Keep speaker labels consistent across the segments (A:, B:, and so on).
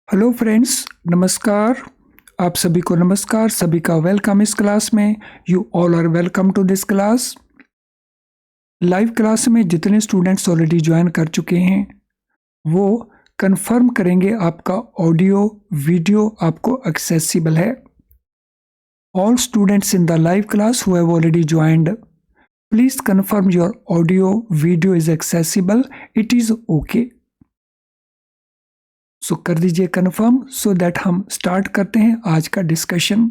A: Hello friends, नमस्कार। आप सभी को नमस्कार, सभी का वेलकम इस क्लास में। You all are welcome to this class. Live class में जितने स्टूडेंट्स ऑलरेडी ज्वाइन कर चुके हैं वो कंफर्म करेंगे आपका ऑडियो वीडियो आपको एक्सेसिबल है। All students in the live class who have already joined, please confirm your audio video is accessible, it is okay. So कर दीजिए कंफर्म सो दैट हम स्टार्ट करते हैं आज का डिस्कशन।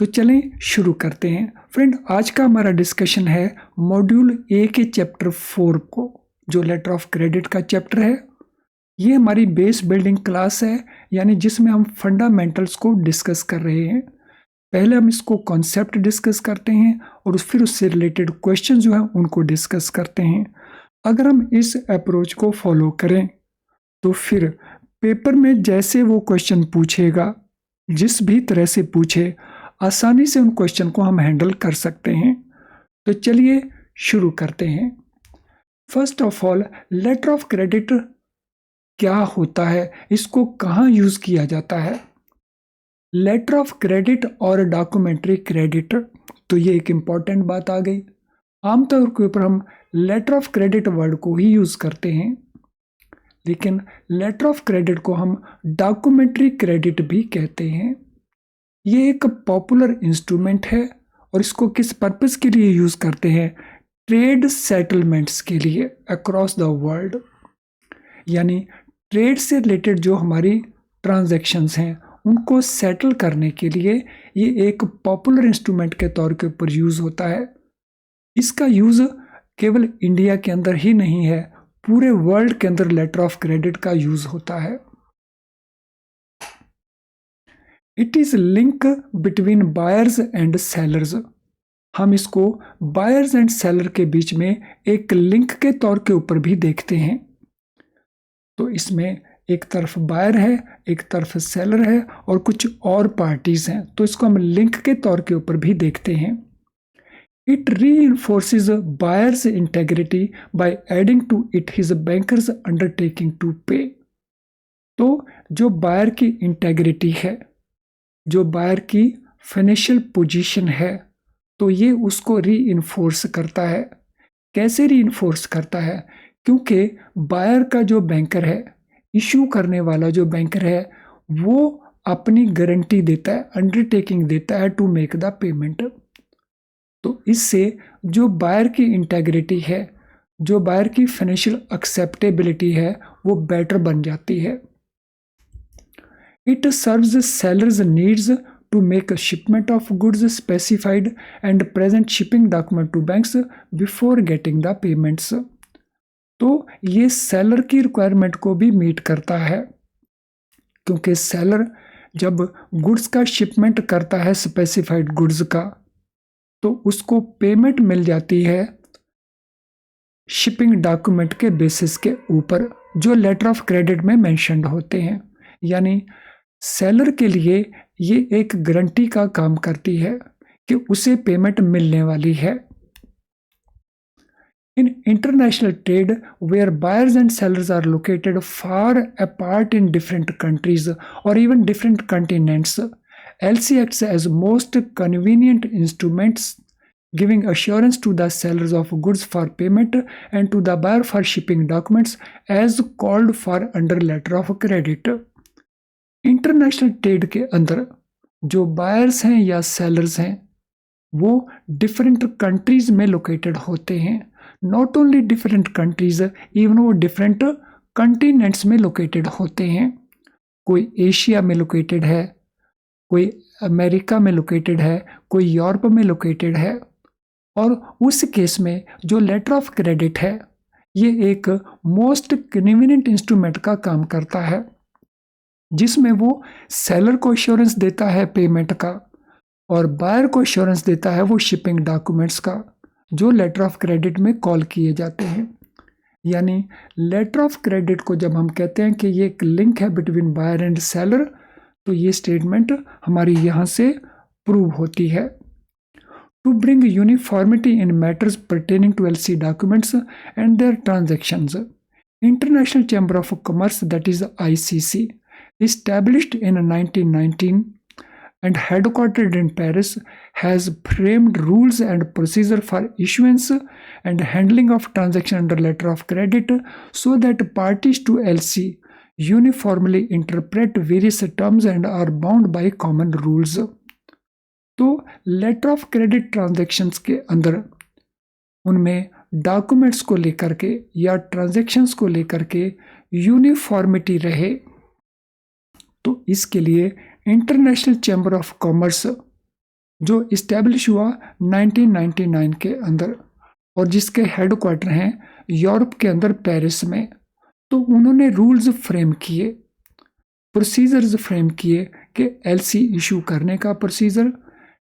A: तो चलें शुरू करते हैं। फ्रेंड, आज का हमारा डिस्कशन है मॉड्यूल ए के चैप्टर 4 को, जो लेटर ऑफ क्रेडिट का चैप्टर है। ये हमारी बेस बिल्डिंग क्लास है, यानी जिसमें हम फंडामेंटल्स को डिस्कस कर रहे हैं। पहले हम इसको कॉन्सेप्ट डिस्कस करते हैं और फिर उससे रिलेटेड क्वेश्चन जो है उनको डिस्कस करते हैं। अगर हम इस अप्रोच को फॉलो करें तो फिर पेपर में जैसे वो क्वेश्चन पूछेगा, जिस भी तरह से पूछे, आसानी से उन क्वेश्चन को हम हैंडल कर सकते हैं। तो चलिए शुरू करते हैं। First of all, letter of credit क्या होता है, इसको कहाँ यूज किया जाता है? लेटर ऑफ क्रेडिट और डॉक्यूमेंट्री क्रेडिट, तो ये एक इम्पॉर्टेंट बात आ गई। आमतौर के ऊपर हम लेटर ऑफ क्रेडिट वर्ड को ही यूज करते हैं, लेकिन लेटर ऑफ क्रेडिट को हम डॉक्यूमेंट्री क्रेडिट भी कहते हैं। ये एक पॉपुलर इंस्ट्रूमेंट है और इसको किस पर्पस के लिए यूज करते हैं? ट्रेड सेटलमेंट्स के लिए अक्रॉस द वर्ल्ड। यानी ट्रेड से रिलेटेड जो हमारी ट्रांजैक्शंस हैं उनको सेटल करने के लिए ये एक पॉपुलर इंस्ट्रूमेंट के तौर के ऊपर यूज होता है। इसका यूज केवल इंडिया के अंदर ही नहीं है, पूरे वर्ल्ड के अंदर लेटर ऑफ क्रेडिट का यूज होता है। It is link between buyers and sellers. हम इसको बायर्स एंड सेलर के बीच में एक लिंक के तौर के ऊपर भी देखते हैं। तो इसमें एक तरफ बायर है, एक तरफ सेलर है और कुछ और पार्टीज हैं, तो इसको हम लिंक के तौर के ऊपर भी देखते हैं। It reinforces a buyer's integrity by adding to it his banker's undertaking to pay। तो जो बायर की इंटेग्रिटी है, जो बायर की फाइनेंशियल पोजीशन है, तो ये उसको री करता है। कैसे री करता है? क्योंकि बायर का जो बैंकर है, इशू करने वाला जो बैंकर है, वो अपनी गारंटी देता है, अंडरटेकिंग देता है टू मेक द पेमेंट। तो इससे जो बायर की इंटेग्रिटी है, जो बायर की फाइनेंशियल एक्सेप्टेबिलिटी है, वो बेटर बन जाती है। It serves sellers needs to make shipment of goods specified and present shipping document to banks before getting the payments. तो ये सेलर की रिक्वायरमेंट को भी मीट करता है, क्योंकि सेलर जब गुड्स का शिपमेंट करता है स्पेसिफाइड गुड्स का, तो उसको पेमेंट मिल जाती है शिपिंग डॉक्यूमेंट के बेसिस के ऊपर, जो लेटर ऑफ क्रेडिट में मेंशन्ड होते हैं। यानी सेलर के लिए ये एक गारंटी का काम करती है कि उसे पेमेंट मिलने वाली है। In international trade where buyers and sellers are located far apart in different countries और even different continents, LC acts as most convenient instruments, giving assurance to the sellers of goods for payment and to the buyer for shipping documents as called for under letter of credit। International trade के अंदर जो buyers हैं या sellers हैं वो different countries में located होते हैं। Not only different countries, even वो डिफरेंट कंटिनेंट्स में लोकेटेड होते हैं। कोई एशिया में लोकेटेड है, कोई अमेरिका में लोकेटेड है, कोई यूरोप में लोकेटेड है। और उस केस में जो लेटर ऑफ क्रेडिट है ये एक मोस्ट कन्वीनियंट इंस्ट्रूमेंट का काम करता है, जिसमें वो सेलर को एश्योरेंस देता है पेमेंट का और बायर को एश्योरेंस देता है वो शिपिंग डॉक्यूमेंट्स का, जो लेटर ऑफ क्रेडिट में कॉल किए जाते हैं। यानी लेटर ऑफ क्रेडिट को जब हम कहते हैं कि ये एक लिंक है बिटवीन बायर एंड सेलर, तो ये स्टेटमेंट हमारी यहाँ से प्रूव होती है। To bring uniformity in matters pertaining to LC documents and their transactions, International Chamber of Commerce, that is ICC, established in 1919 and headquartered in Paris, has framed rules and procedure for issuance and handling of transaction under letter of credit so that parties to LC uniformly interpret various terms and are bound by common rules. तो letter of credit transactions के अंदर उनमें documents को लेकर के या transactions को लेकर के यूनिफॉर्मिटी रहे, तो इसके लिए इंटरनेशनल चैम्बर ऑफ कॉमर्स जो इस्टेब्लिश हुआ 1999 के अंदर और जिसके हेडक्वार्टर हैं यूरोप के अंदर पेरिस में, तो उन्होंने रूल्स फ्रेम किए, प्रोसीजर्स फ्रेम किए कि एलसी इशू करने का प्रोसीजर,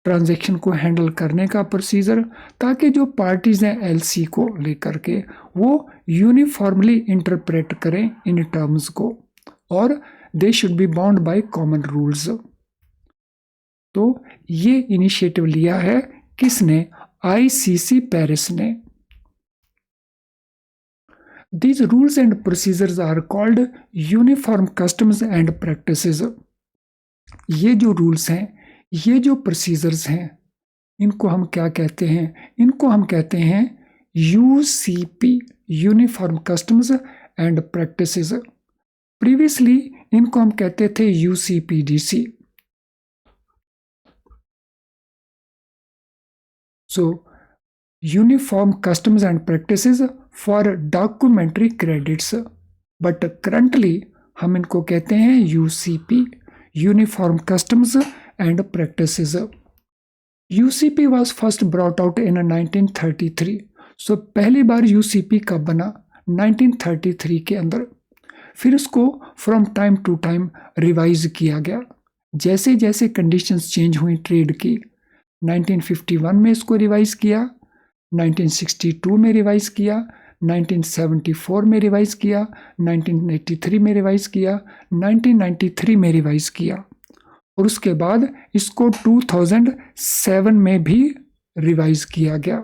A: ट्रांजैक्शन को हैंडल करने का प्रोसीजर, ताकि जो पार्टीज हैं एलसी को लेकर के वो यूनिफॉर्मली इंटरप्रेट करें इन टर्म्स को और they should be bound by common rules. तो ये इनिशिएटिव लिया है किसने? आईसीसी पेरिस ने। These rules and procedures are called uniform customs and practices। ये जो रूल्स हैं, ये जो प्रोसीजर्स हैं, इनको हम क्या कहते हैं? इनको हम कहते हैं UCP, uniform customs and practices. Previously इनको हम कहते थे UCPDC. So uniform customs and practices for documentary credits, but currently हम इनको कहते हैं UCP, uniform customs and practices. UCP was first brought out in 1933। So पहली बार यूसीपी कब बना? 1933 के अंदर। फिर उसको from time to time revise किया गया जैसे जैसे कंडीशंस चेंज हुई ट्रेड की। 1951 में इसको रिवाइज किया, 1962 में रिवाइज किया, 1974 में रिवाइज किया, 1983 में रिवाइज किया, 1993 में रिवाइज किया और उसके बाद इसको 2007 में भी रिवाइज किया गया।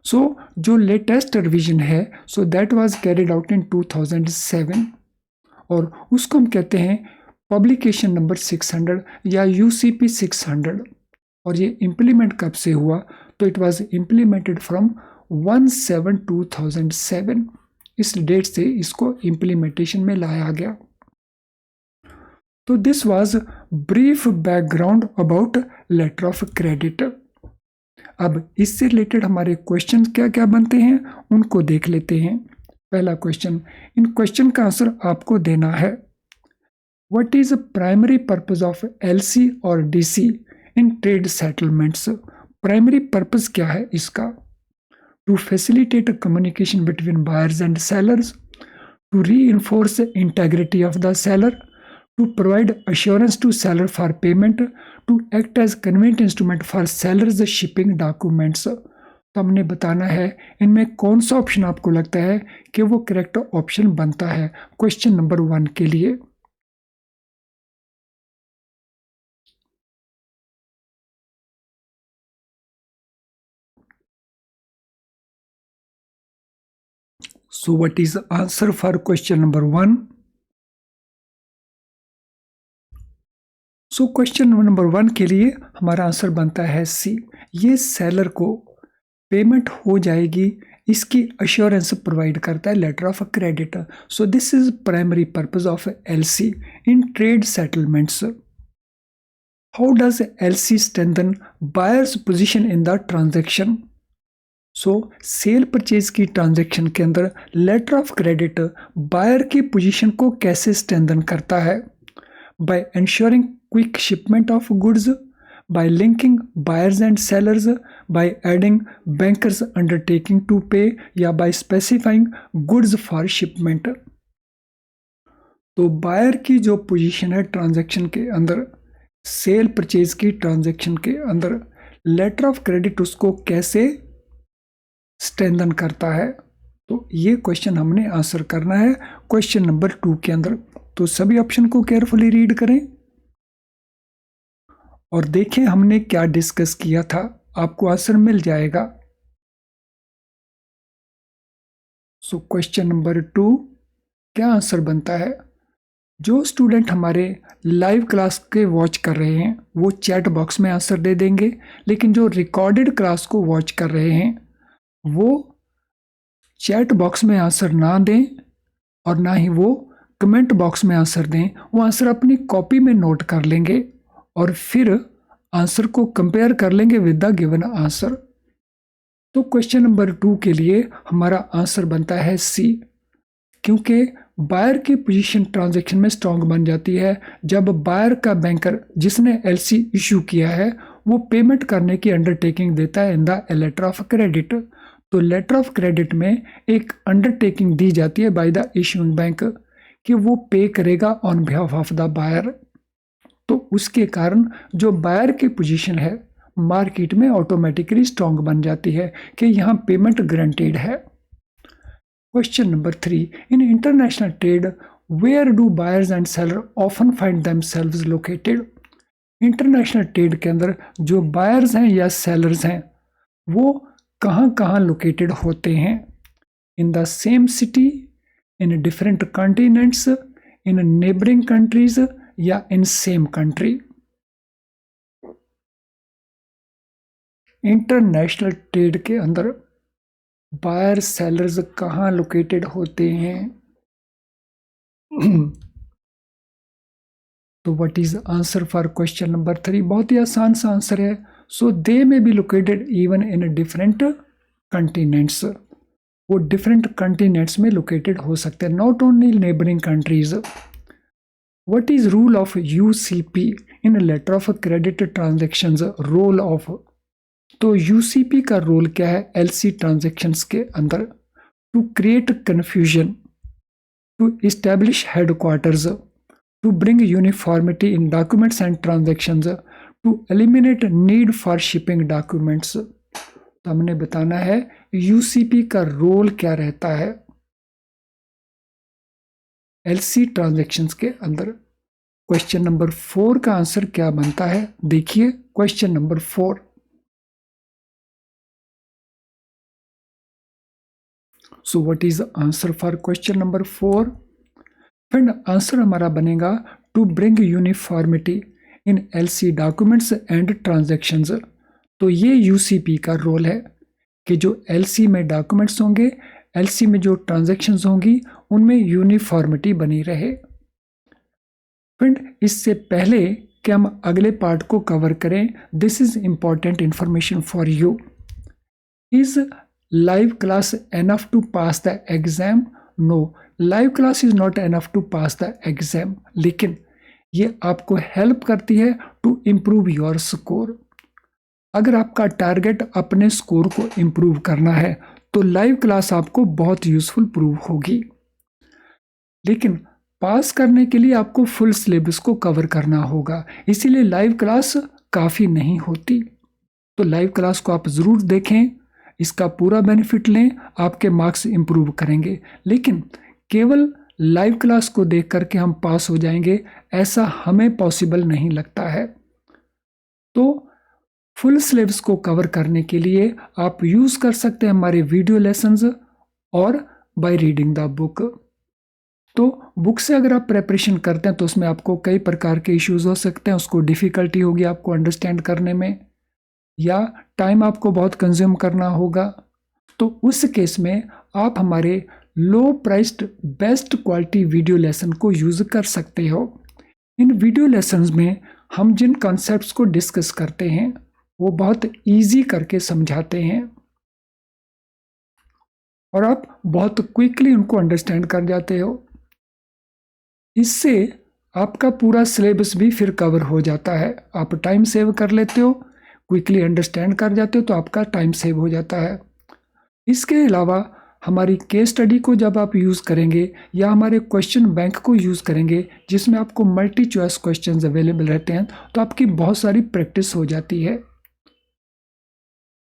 A: सो जो लेटेस्ट रिवीजन है so that was carried out in 2007 और उसको हम कहते हैं पब्लिकेशन नंबर 600 या यूसीपी 600। और ये इम्प्लीमेंट कब से हुआ? तो इट वाज इम्प्लीमेंटेड फ्रॉम 1/7/2007। इस डेट से इसको इम्प्लीमेंटेशन में लाया गया। तो this was brief background about letter of credit. अब इससे रिलेटेड हमारे क्वेश्चन क्या क्या बनते हैं उनको देख लेते हैं। पहला क्वेश्चन, इन क्वेश्चन का आंसर आपको देना है। What is primary purpose of LC और DC in trade settlements? Primary purpose क्या है इसका? To facilitate communication between buyers and sellers, to reinforce integrity of the seller, to provide assurance to seller for payment, to act as convenient instrument for sellers shipping documents। तो हमने बताना है इनमें कौन सा ऑप्शन आपको लगता है कि वो करेक्ट ऑप्शन बनता है क्वेश्चन नंबर 1 के लिए। So what is the answer for question number 1? So question number 1 के लिए हमारा आंसर बनता है सी। ये सेलर को पेमेंट हो जाएगी इसकी अश्योरेंस प्रोवाइड करता है letter of credit. So this is primary purpose of LC in trade settlements. How does LC strengthen buyers position in the transaction? So sale purchase की ट्रांजैक्शन के अंदर लेटर ऑफ क्रेडिट बायर की position को कैसे strengthen करता है? By ensuring quick shipment of goods, by linking buyers and sellers, by adding bankers undertaking to pay या by specifying goods for shipment। तो बायर की जो पोजीशन है ट्रांजैक्शन के अंदर, सेल परचेज की ट्रांजैक्शन के अंदर लेटर ऑफ क्रेडिट उसको कैसे स्ट्रेंथन करता है? तो ये क्वेश्चन हमने आंसर करना है क्वेश्चन नंबर 2 के अंदर। तो सभी ऑप्शन को केयरफुली रीड करें और देखें हमने क्या डिस्कस किया था, आपको आंसर मिल जाएगा। सो क्वेश्चन नंबर 2, क्या आंसर बनता है? जो स्टूडेंट हमारे लाइव क्लास के वॉच कर रहे हैं वो चैट बॉक्स में आंसर दे देंगे, लेकिन जो रिकॉर्डेड क्लास को वॉच कर रहे हैं वो चैट बॉक्स में आंसर ना दें और ना ही वो कमेंट बॉक्स में आंसर दें। वो आंसर अपनी कॉपी में नोट कर लेंगे और फिर आंसर को कंपेयर कर लेंगे विद द गिवन आंसर। तो क्वेश्चन नंबर 2 के लिए हमारा आंसर बनता है सी, क्योंकि बायर की पोजीशन ट्रांजैक्शन में स्ट्रांग बन जाती है जब बायर का बैंकर जिसने एलसी इशू किया है वो पेमेंट करने की अंडरटेकिंग देता है in the letter of credit. तो लेटर ऑफ क्रेडिट में एक अंडरटेकिंग दी जाती है बाय द इशूइंग बैंक कि वो पे करेगा on behalf of the buyer. तो उसके कारण जो बायर की पोजीशन है मार्केट में ऑटोमेटिकली स्ट्रांग बन जाती है कि यहाँ पेमेंट गारंटीड है। Question number 3, in international trade where do buyers and seller often find themselves located? International trade के अंदर जो बायर्स हैं या सेलर्स हैं वो कहाँ कहाँ लोकेटेड होते हैं? In the same city, in different continents, in neighbouring countries या in same country? International trade के अंदर बायर सेलर्स कहाँ लोकेटेड होते हैं? तो what is answer for question number 3? बहुत ही आसान सा आंसर है। So they may be located even in different continents. वो डिफरेंट कंटिनेंट्स में लोकेटेड हो सकते हैं, not only neighbouring countries. What is rule of UCP in letter of credit transactions? Role of, तो यूसीपी का रोल क्या है एलसी ट्रांजेक्शंस के अंदर? To create confusion, to establish headquarters, to bring uniformity in documents and transactions, to eliminate need for shipping documents. तो हमने बताना है यूसीपी का रोल क्या रहता है एलसी ट्रांजेक्शंस के अंदर। क्वेश्चन नंबर 4 का आंसर क्या बनता है? देखिए question number 4, so what is answer for question number 4? Friend answer हमारा बनेगा to bring uniformity in LC documents and transactions. तो ये यूसीपी का रोल है कि जो एलसी में डॉक्यूमेंट्स होंगे, एलसी में जो ट्रांजैक्शंस होंगी उनमें यूनिफॉर्मिटी बनी रहे। फ्रेंड इससे पहले कि हम अगले पार्ट को कवर करें, this is important information for you. Is live class enough to pass the exam? No, live class is not enough to pass the exam, लेकिन ये आपको हेल्प करती है टू इम्प्रूव योर स्कोर। अगर आपका target अपने score को improve करना है तो लाइव क्लास आपको बहुत यूजफुल प्रूव होगी, लेकिन पास करने के लिए आपको फुल सिलेबस को कवर करना होगा, इसीलिए लाइव क्लास काफ़ी नहीं होती। तो लाइव क्लास को आप ज़रूर देखें, इसका पूरा बेनिफिट लें, आपके मार्क्स इंप्रूव करेंगे। लेकिन केवल लाइव क्लास को देख करके हम पास हो जाएंगे ऐसा हमें पॉसिबल नहीं लगता है। तो फुल सिलेबस को कवर करने के लिए आप यूज़ कर सकते हैं हमारे वीडियो लेसन्स और बाय रीडिंग द बुक। तो बुक से अगर आप प्रेपरेशन करते हैं तो उसमें आपको कई प्रकार के इश्यूज हो सकते हैं, उसको डिफ़िकल्टी होगी आपको अंडरस्टैंड करने में, या टाइम आपको बहुत कंज्यूम करना होगा। तो उस केस में आप हमारे low priced best quality video lesson को यूज़ कर सकते हो। इन वीडियो लेसन्स में हम जिन कॉन्सेप्ट्स को डिस्कस करते हैं वो बहुत इजी करके समझाते हैं और आप बहुत क्विकली उनको अंडरस्टैंड कर जाते हो। इससे आपका पूरा सिलेबस भी फिर कवर हो जाता है, आप टाइम सेव कर लेते हो, क्विकली अंडरस्टैंड कर जाते हो तो आपका टाइम सेव हो जाता है। इसके अलावा हमारी केस स्टडी को जब आप यूज़ करेंगे या हमारे क्वेश्चन बैंक को यूज़ करेंगे जिसमें आपको मल्टी चॉइस क्वेश्चंस अवेलेबल रहते हैं तो आपकी बहुत सारी प्रैक्टिस हो जाती है।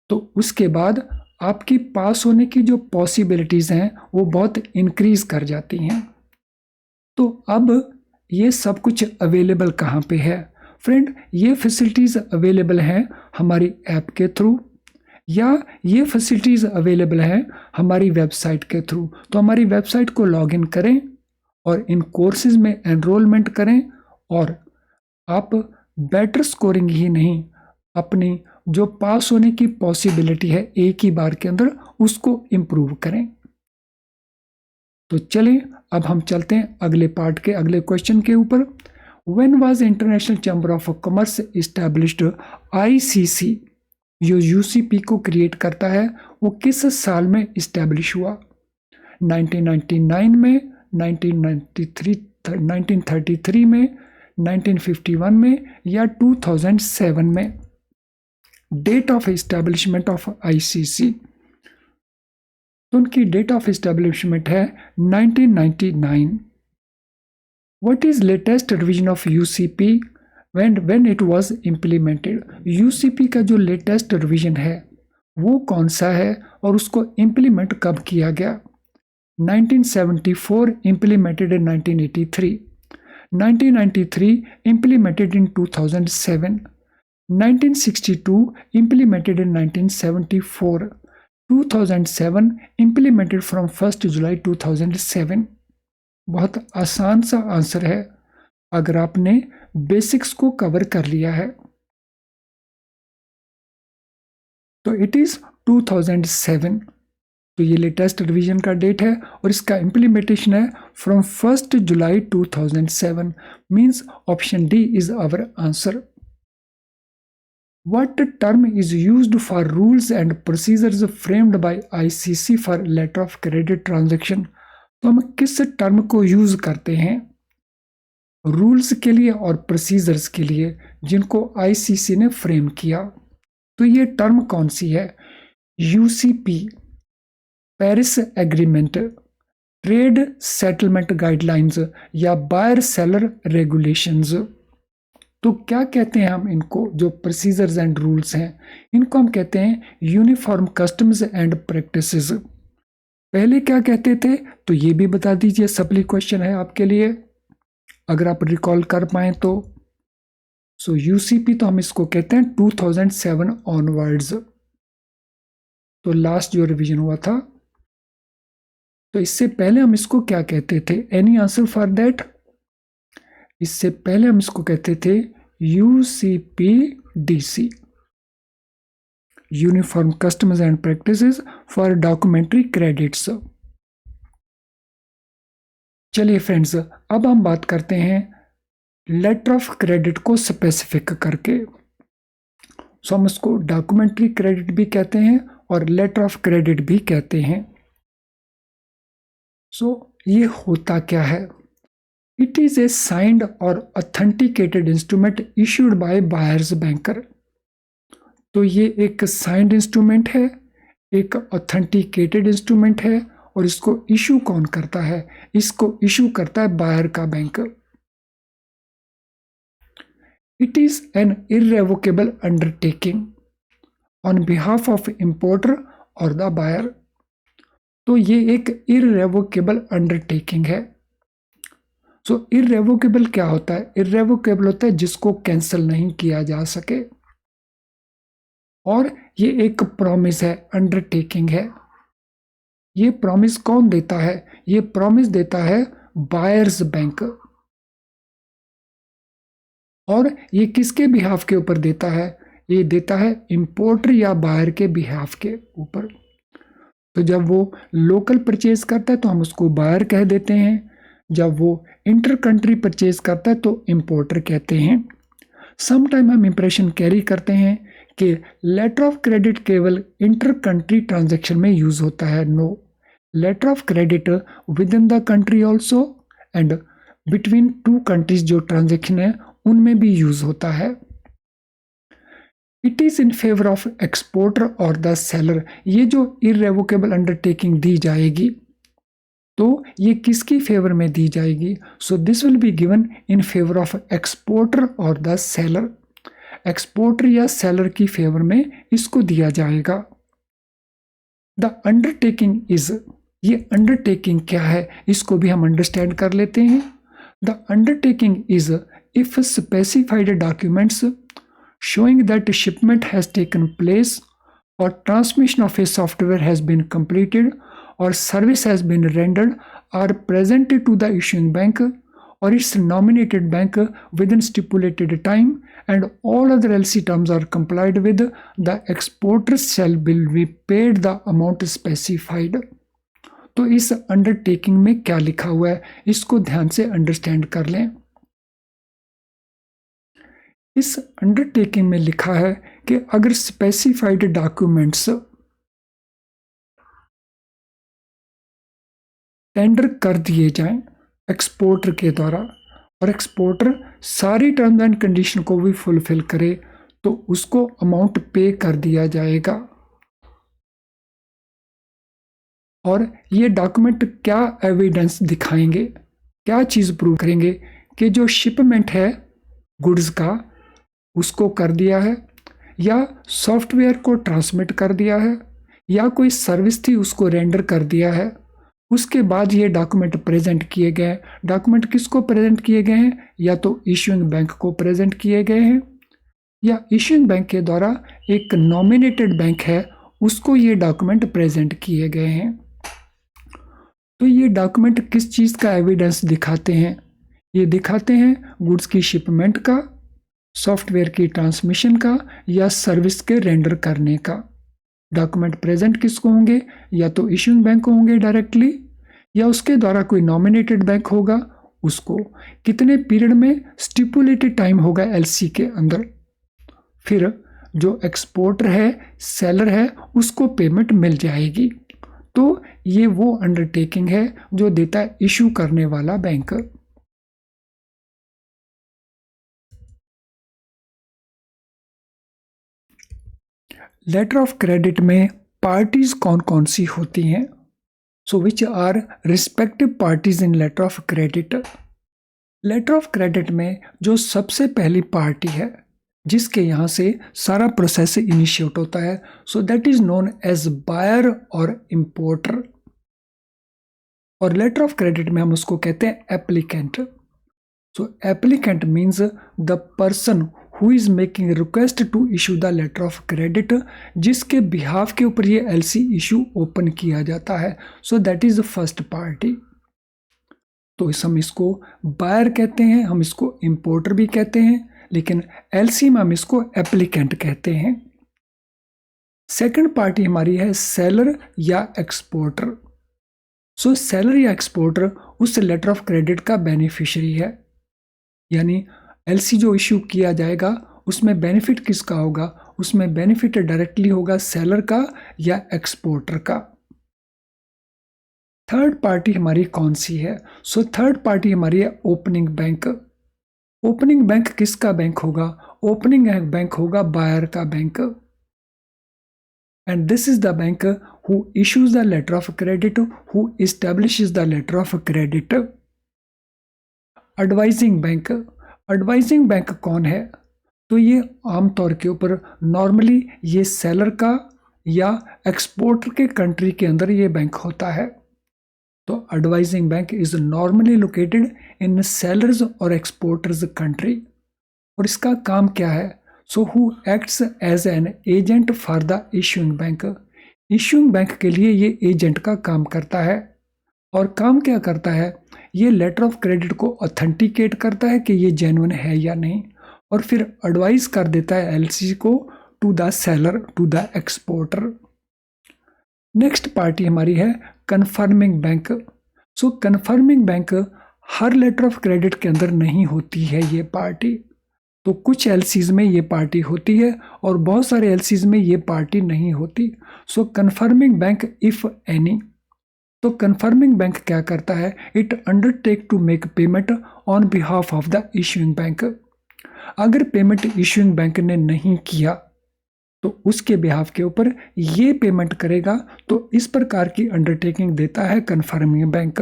A: तो उसके बाद आपकी पास होने की जो पॉसिबिलिटीज़ हैं वो बहुत इंक्रीज़ कर जाती हैं। तो अब ये सब कुछ अवेलेबल कहाँ पे है? फ्रेंड ये फैसिलिटीज़ अवेलेबल हैं हमारी ऐप के थ्रू। या ये फैसिलिटीज़ अवेलेबल हैं हमारी वेबसाइट के थ्रू। तो हमारी वेबसाइट को लॉगिन करें और इन कोर्सेज में एनरोलमेंट करें और आप बेटर स्कोरिंग ही नहीं, अपनी जो पास होने की पॉसिबिलिटी है एक ही बार के अंदर, उसको इम्प्रूव करें। तो चलिए अब हम चलते हैं अगले पार्ट के अगले क्वेश्चन के ऊपर। When was international chamber of commerce established? ICC जो यूसीपी को क्रिएट करता है वो किस साल में इस्टेब्लिश हुआ? 1999 में, 1993, 1933 में, 1951 में या 2007 में? Date of establishment of ICC, तो उनकी डेट ऑफ एस्टेब्लिशमेंट है 1999। What is latest revision of UCP when it was implemented? UCP का जो लेटेस्ट रिवीजन है वो कौन सा है और उसको इम्प्लीमेंट कब किया गया? 1974 implemented in 1983, 1993 implemented in 2007, 1962 implemented in 1974, 2007 implemented from 1st July 2007। बहुत आसान सा आंसर है अगर आपने बेसिक्स को कवर कर लिया है। तो इट इज 2007। तो ये लेटेस्ट रिवीजन का डेट है और इसका इम्प्लीमेंटेशन है from 1st July 2007। Means option D is our answer. What term is used for rules and procedures framed by ICC for letter of credit transaction? तो हम किस टर्म को यूज करते हैं रूल्स के लिए और प्रोसीजर्स के लिए जिनको आईसीसी ने फ्रेम किया? तो ये टर्म कौन सी है? UCP, Paris agreement, trade settlement guidelines या बायर सेलर रेगुलेशंस। तो क्या कहते हैं हम इनको? जो प्रोसीजर्स एंड रूल्स हैं इनको हम कहते हैं यूनिफॉर्म कस्टम्स एंड प्रैक्टिसेस। पहले क्या कहते थे तो ये भी बता दीजिए, सप्ली क्वेश्चन है आपके लिए अगर आप रिकॉल कर पाए तो। सो यूसीपी तो हम इसको कहते हैं 2007 ऑनवर्ड्स, तो लास्ट जो रिवीजन हुआ था। तो इससे पहले हम इसको क्या कहते थे? Any answer for that? इससे पहले हम इसको कहते थे UCPDC, uniform customs and practices for documentary credits. चलिए फ्रेंड्स, अब हम बात करते हैं लेटर ऑफ क्रेडिट को स्पेसिफिक करके। सो हम इसको डॉक्यूमेंट्री क्रेडिट भी कहते हैं और लेटर ऑफ क्रेडिट भी कहते हैं। सो ये होता क्या है? इट इज ए साइंड और authenticated instrument issued by buyers banker. तो ये एक साइंड इंस्ट्रूमेंट है, एक ऑथेंटिकेटेड इंस्ट्रूमेंट है और इसको इशू कौन करता है? इसको इशू करता है बायर का banker. It is an irrevocable undertaking on behalf of importer और द बायर। तो ये एक इररेवोकेबल अंडरटेकिंग है। सो इररेवोकेबल क्या होता है? इररेवोकेबल होता है जिसको कैंसिल नहीं किया जा सके, और ये एक प्रॉमिस है, अंडरटेकिंग है। ये प्रॉमिस कौन देता है? ये प्रॉमिस देता है बायर्स बैंक। और ये किसके बिहाफ के ऊपर देता है? ये देता है इंपोर्टर या बायर के बिहाफ के ऊपर। तो जब वो लोकल परचेज करता है तो हम उसको बायर कह देते हैं, जब वो इंटर कंट्री परचेज करता है तो इंपोर्टर कहते हैं। सम टाइम हम इंप्रेशन कैरी करते हैं कि लेटर ऑफ क्रेडिट केवल इंटर कंट्री ट्रांजैक्शन में यूज होता है। No, letter of credit within the country also and between two countries जो ट्रांजैक्शन है उनमें भी यूज होता है। It is in favour of exporter और द सेलर। ये जो इररेवोकेबल अंडरटेकिंग दी जाएगी तो ये किसकी फेवर में दी जाएगी? So this will be given in favour of exporter और द सेलर। एक्सपोर्टर या सेलर की फेवर में इसको दिया जाएगा। द अंडरटेकिंग इज, ये अंडरटेकिंग क्या है इसको भी हम अंडरस्टैंड कर लेते हैं। The undertaking is if specified documents showing that shipment has taken place और transmission of a software has been completed और service has been rendered are presented to the issuing bank or its nominated bank within stipulated time and all other LC terms are complied with, the exporter shall be paid the amount specified. तो इस undertaking में क्या लिखा हुआ है इसको ध्यान से अंडरस्टैंड कर लें। इस अंडरटेकिंग में लिखा है कि अगर स्पेसिफाइड डॉक्यूमेंट्स टेंडर कर दिए जाएं एक्सपोर्टर के द्वारा और एक्सपोर्टर सारी टर्म्स एंड कंडीशन को भी फुलफिल करे तो उसको अमाउंट पे कर दिया जाएगा। और ये डॉक्यूमेंट क्या एविडेंस दिखाएंगे, क्या चीज़ प्रूव करेंगे कि जो शिपमेंट है गुड्स का उसको कर दिया है या सॉफ्टवेयर को ट्रांसमिट कर दिया है या कोई सर्विस थी उसको रेंडर कर दिया है। उसके बाद ये डॉक्यूमेंट प्रेजेंट किए गए। डॉक्यूमेंट किसको प्रेजेंट किए गए हैं, या तो इशूइंग बैंक को प्रेजेंट किए गए हैं या इशूइंग बैंक के द्वारा एक नॉमिनेटेड बैंक है उसको ये डॉक्यूमेंट प्रेजेंट किए गए हैं। तो ये डॉक्यूमेंट किस चीज़ का एविडेंस दिखाते हैं, ये दिखाते हैं गुड्स की शिपमेंट का, सॉफ्टवेयर की ट्रांसमिशन का या सर्विस के रेंडर करने का। डॉक्यूमेंट प्रेजेंट किसको होंगे, या तो इशूइंग बैंक को होंगे डायरेक्टली या उसके द्वारा कोई नॉमिनेटेड बैंक होगा उसको। कितने पीरियड में, स्टिपुलेटेड टाइम होगा एलसी के अंदर। फिर जो एक्सपोर्टर है, सेलर है, उसको पेमेंट मिल जाएगी। तो ये वो अंडरटेकिंग है जो देता है इशू करने वाला बैंक। लेटर ऑफ क्रेडिट में पार्टीज कौन कौन सी होती हैं? So which are respective parties in letter of credit. Letter of credit में जो सबसे पहली पार्टी है जिसके यहाँ से सारा प्रोसेस इनिशिएट होता है, so that is known as buyer और इंपोर्टर। और लेटर ऑफ क्रेडिट में हम उसको कहते हैं applicant. So applicant means the person who is making request to issue the letter of credit, जिसके बिहाफ के ऊपर ये एलसी इशू ओपन किया जाता है। So that is the first party. तो हम इसको बायर कहते हैं, हम इसको इंपोर्टर भी कहते हैं, लेकिन एलसी में हम इसको एप्लीकेंट कहते हैं। सेकंड पार्टी हमारी है सेलर या एक्सपोर्टर। सो सेलर या एक्सपोर्टर उस लेटर ऑफ क्रेडिट का बेनिफिशियरी है, यानी एलसी जो इशू किया जाएगा उसमें बेनिफिट किसका होगा, उसमें बेनिफिट डायरेक्टली होगा सेलर का या एक्सपोर्टर का। थर्ड पार्टी हमारी कौन सी है? सो थर्ड पार्टी हमारी है ओपनिंग बैंक। ओपनिंग बैंक किसका बैंक होगा? ओपनिंग बैंक होगा बायर का bank. And this is the bank who issues the letter of credit, who establishes the letter of credit. Advising bank. Advising bank कौन है? तो ये आमतौर के ऊपर नॉर्मली ये सेलर का या एक्सपोर्टर के कंट्री के अंदर ये बैंक होता है। तो advising bank is normally located in sellers और एक्सपोर्टर्स कंट्री। और इसका काम क्या है? So who acts as an agent for the issuing bank. Issuing bank के लिए ये एजेंट का काम करता है। और काम क्या करता है? ये लेटर ऑफ क्रेडिट को ऑथेंटिकेट करता है कि ये जेन्युइन है या नहीं, और फिर एडवाइस कर देता है एलसी को to the seller, to the exporter. Next party हमारी है confirming bank. So confirming bank हर लेटर ऑफ क्रेडिट के अंदर नहीं होती है ये पार्टी। तो कुछ एलसीज में ये पार्टी होती है और बहुत सारे एलसीज में ये पार्टी नहीं होती। So confirming bank if any. तो कन्फर्मिंग बैंक क्या करता है? It undertake to make payment on behalf of the issuing bank. अगर पेमेंट इशूइंग बैंक ने नहीं किया तो उसके बिहाफ के ऊपर ये पेमेंट करेगा। तो इस प्रकार की अंडरटेकिंग देता है कन्फर्मिंग बैंक।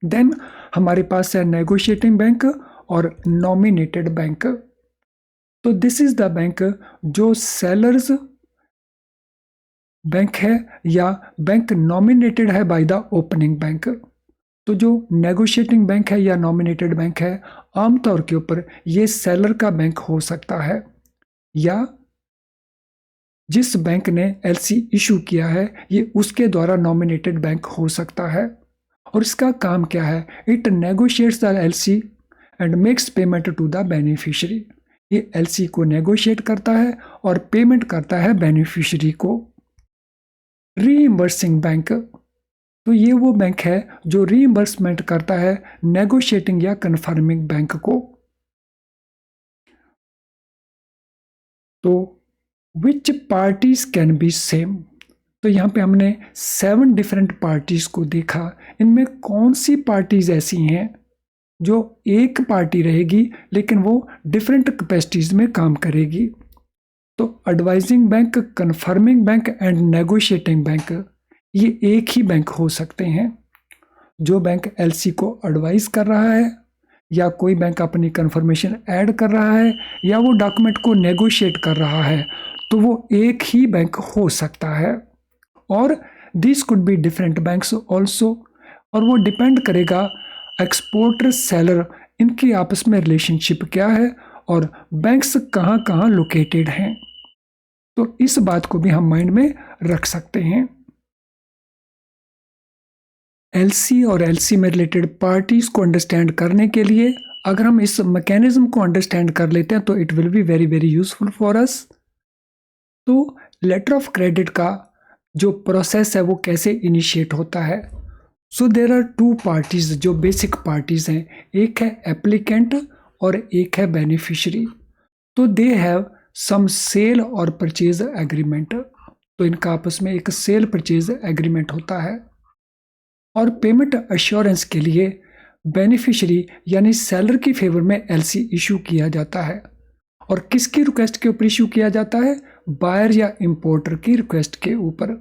A: देन हमारे पास है नेगोशिएटिंग बैंक और नॉमिनेटेड बैंक। तो दिस इज द बैंक जो सेलर्स बैंक है या बैंक नॉमिनेटेड है बाय द ओपनिंग बैंक। तो जो नेगोशिएटिंग बैंक है या नॉमिनेटेड बैंक है, आमतौर के ऊपर ये सेलर का बैंक हो सकता है या जिस बैंक ने एलसी इशू किया है ये उसके द्वारा नॉमिनेटेड बैंक हो सकता है। और इसका काम क्या है? It negotiates the LC and makes payment to the beneficiary. ये एलसी को नेगोशिएट करता है और पेमेंट करता है बेनिफिशियरी को। रीइंबर्सिंग बैंक, तो ये वो बैंक है जो रीइंबर्समेंट करता है नेगोशिएटिंग या कन्फर्मिंग बैंक को। तो विच पार्टीज कैन बी सेम, तो यहाँ पे हमने 7 डिफरेंट पार्टीज को देखा। इनमें कौन सी पार्टीज ऐसी हैं जो एक पार्टी रहेगी लेकिन वो डिफरेंट कैपेसिटीज में काम करेगी? तो advising bank, confirming bank and negotiating bank, ये एक ही बैंक हो सकते हैं। जो बैंक एलसी को एडवाइस कर रहा है, या कोई बैंक अपनी कंफर्मेशन ऐड कर रहा है, या वो डॉक्यूमेंट को नेगोशिएट कर रहा है, तो वो एक ही बैंक हो सकता है। और this could be different banks also, और वो डिपेंड करेगा एक्सपोर्टर सेलर इनकी आपस में रिलेशनशिप क्या है और बैंक्स कहाँ कहाँ लोकेटेड हैं। तो इस बात को भी हम माइंड में रख सकते हैं। एलसी और एलसी में रिलेटेड पार्टीज को अंडरस्टैंड करने के लिए अगर हम इस मैकेनिज्म को अंडरस्टैंड कर लेते हैं तो it will be very very useful for us. तो लेटर ऑफ क्रेडिट का जो प्रोसेस है वो कैसे इनिशिएट होता है? सो देर आर 2 पार्टीज जो बेसिक पार्टीज हैं, एक है एप्लीकेंट और एक है बेनिफिशियरी। तो दे हैव सम सेल और परचेज एग्रीमेंट, तो इनका आपस में एक सेल परचेज एग्रीमेंट होता है। और पेमेंट अश्योरेंस के लिए बेनिफिशियरी यानी सेलर की फेवर में एलसी इशू किया जाता है। और किसकी रिक्वेस्ट के ऊपर इशू किया जाता है? बायर या इंपोर्टर की रिक्वेस्ट के ऊपर।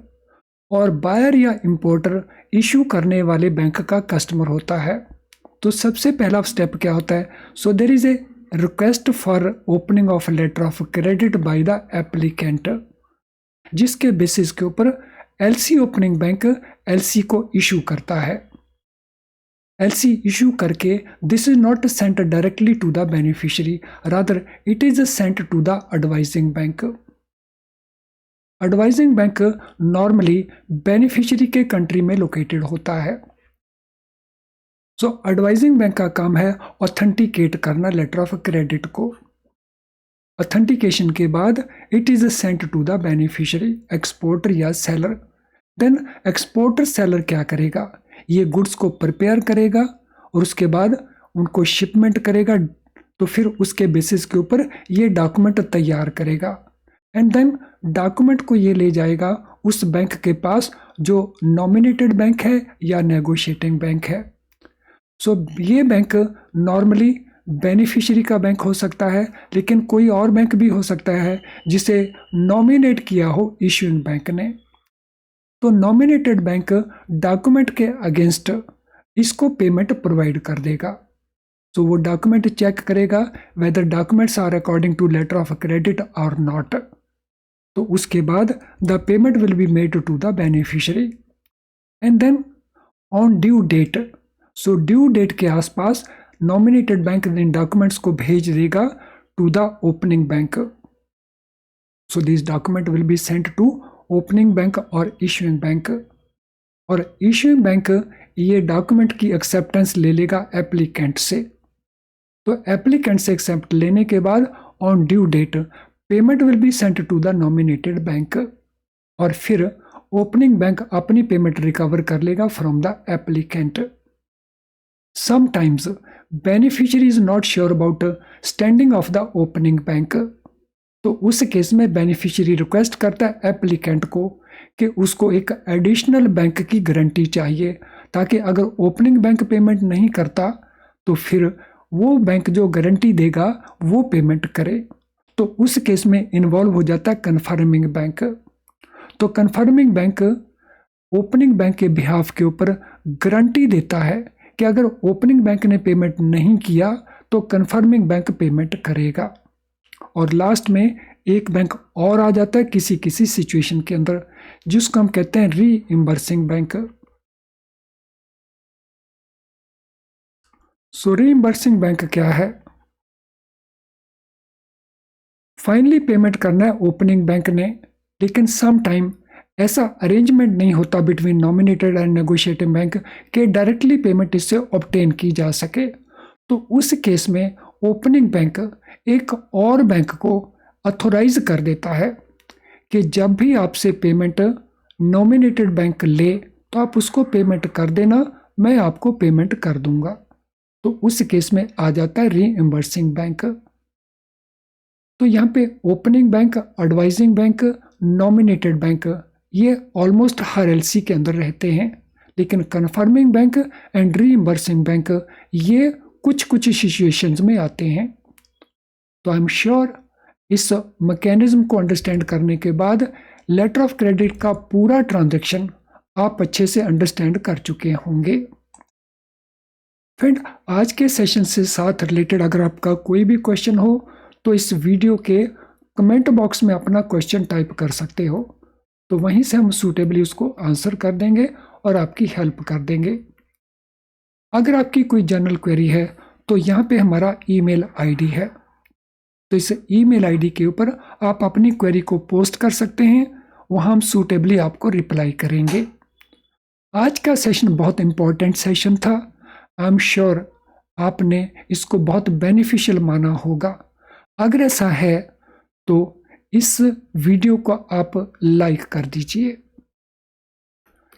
A: और बायर या इंपोर्टर इशू करने वाले बैंक का कस्टमर होता है। तो सबसे पहला स्टेप क्या होता है? So there is a request for opening of letter of credit by the applicant, जिसके बेसिस के ऊपर एलसी ओपनिंग बैंक एलसी को इशू करता है। एलसी इशू करके this is not sent directly to the beneficiary, rather it is sent to the advising bank. Advising bank normally beneficiary के country में located होता है। सो एडवाइजिंग बैंक का काम है ऑथेंटिकेट करना लेटर ऑफ क्रेडिट को। ऑथेंटिकेशन के बाद it is sent to the beneficiary, exporter या सेलर। देन एक्सपोर्टर सेलर क्या करेगा? ये गुड्स को प्रिपेयर करेगा और उसके बाद उनको शिपमेंट करेगा। तो फिर उसके बेसिस के ऊपर ये डॉक्यूमेंट तैयार करेगा एंड देन डॉक्यूमेंट को ये ले जाएगा उस बैंक के पास जो नॉमिनेटेड बैंक है या नेगोशिएटिंग बैंक है। सो ये बैंक नॉर्मली बेनिफिशियरी का बैंक हो सकता है, लेकिन कोई और बैंक भी हो सकता है जिसे नॉमिनेट किया हो इश्यूइंग बैंक ने। तो नॉमिनेटेड बैंक डॉक्यूमेंट के अगेंस्ट इसको पेमेंट प्रोवाइड कर देगा। तो वो डॉक्यूमेंट चेक करेगा whether documents are according to letter of credit और नॉट। तो उसके बाद the payment will be made to the beneficiary and then on due date, so due date के आसपास नॉमिनेटेड बैंक इन डॉक्यूमेंट्स को भेज देगा to the opening bank. So this document will be sent to opening bank और issuing bank. और issuing bank ये document की एक्सेप्टेंस ले लेगा एप्लीकेंट से। तो एप्लीकेंट से एक्सेप्ट लेने के बाद on due date payment will be sent to the nominated bank, और फिर ओपनिंग बैंक अपनी पेमेंट रिकवर कर लेगा from the applicant. Sometimes beneficiary is not sure about standing of the opening bank. तो उस केस में बेनिफिशियरी रिक्वेस्ट करता है एप्लीकेंट को कि उसको एक एडिशनल बैंक की गारंटी चाहिए, ताकि अगर ओपनिंग बैंक पेमेंट नहीं करता तो फिर वो बैंक जो गारंटी देगा वो पेमेंट करे। तो उस केस में इन्वॉल्व हो जाता है कन्फर्मिंग बैंक। तो कन्फर्मिंग बैंक ओपनिंग बैंक के बिहाफ के ऊपर गारंटी देता है कि अगर ओपनिंग बैंक ने पेमेंट नहीं किया तो कन्फर्मिंग बैंक पेमेंट करेगा। और लास्ट में एक बैंक और आ जाता है किसी किसी सिचुएशन के अंदर, जिसको हम कहते हैं रीइंबर्सिंग बैंक। सो रीइंबर्सिंग बैंक क्या है? फाइनली पेमेंट करना है ओपनिंग बैंक ने, लेकिन सम टाइम ऐसा अरेंजमेंट नहीं होता between nominated and negotiating bank के डायरेक्टली पेमेंट इससे ऑब्टेन की जा सके। तो उस केस में ओपनिंग बैंक एक और बैंक को अथोराइज कर देता है कि जब भी आपसे पेमेंट नॉमिनेटेड बैंक ले तो आप उसको पेमेंट कर देना, मैं आपको पेमेंट कर दूंगा। तो उस केस में आ जाता है रीइंबर्सिंग बैंक। तो यहाँ पे opening bank, advising bank, nominated bank ये ऑलमोस्ट हर एलसी के अंदर रहते हैं, लेकिन कन्फर्मिंग बैंक एंड रीइंबर्सिंग बैंक ये कुछ कुछ सिचुएशंस में आते हैं। तो आई एम श्योर इस मैकेनिज्म को अंडरस्टैंड करने के बाद लेटर ऑफ क्रेडिट का पूरा ट्रांजैक्शन आप अच्छे से अंडरस्टैंड कर चुके होंगे। फ्रेंड, आज के सेशन से साथ रिलेटेड अगर आपका कोई भी क्वेश्चन हो तो इस वीडियो के कमेंट बॉक्स में अपना क्वेश्चन टाइप कर सकते हो, तो वहीं से हम सूटेबली उसको आंसर कर देंगे और आपकी हेल्प कर देंगे। अगर आपकी कोई जनरल क्वेरी है तो यहाँ पे हमारा ईमेल आईडी है, तो इस ईमेल आईडी के ऊपर आप अपनी क्वेरी को पोस्ट कर सकते हैं, वहाँ हम सूटेबली आपको रिप्लाई करेंगे। आज का सेशन बहुत इम्पोर्टेंट सेशन था। आई एम श्योर आपने इसको बहुत बेनिफिशियल माना होगा। अगर ऐसा है तो इस वीडियो को आप लाइक कर दीजिए।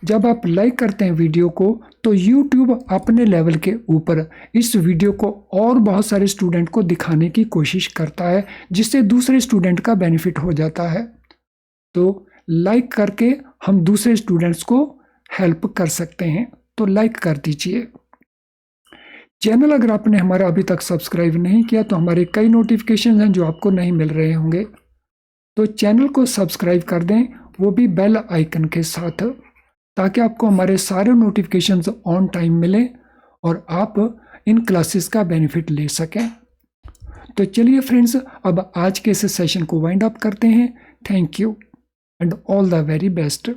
A: जब आप लाइक करते हैं वीडियो को तो YouTube अपने लेवल के ऊपर इस वीडियो को और बहुत सारे स्टूडेंट को दिखाने की कोशिश करता है, जिससे दूसरे स्टूडेंट का बेनिफिट हो जाता है। तो लाइक करके हम दूसरे स्टूडेंट्स को हेल्प कर सकते हैं, तो लाइक कर दीजिए। चैनल अगर आपने हमारा अभी तक सब्सक्राइब नहीं किया तो हमारे कई नोटिफिकेशन हैं जो आपको नहीं मिल रहे होंगे, तो चैनल को सब्सक्राइब कर दें, वो भी बेल आइकन के साथ, ताकि आपको हमारे सारे नोटिफिकेशंस ऑन टाइम मिले और आप इन क्लासेस का बेनिफिट ले सकें। तो चलिए फ्रेंड्स, अब आज के इस सेशन को वाइंड अप करते हैं। Thank you and all the very best.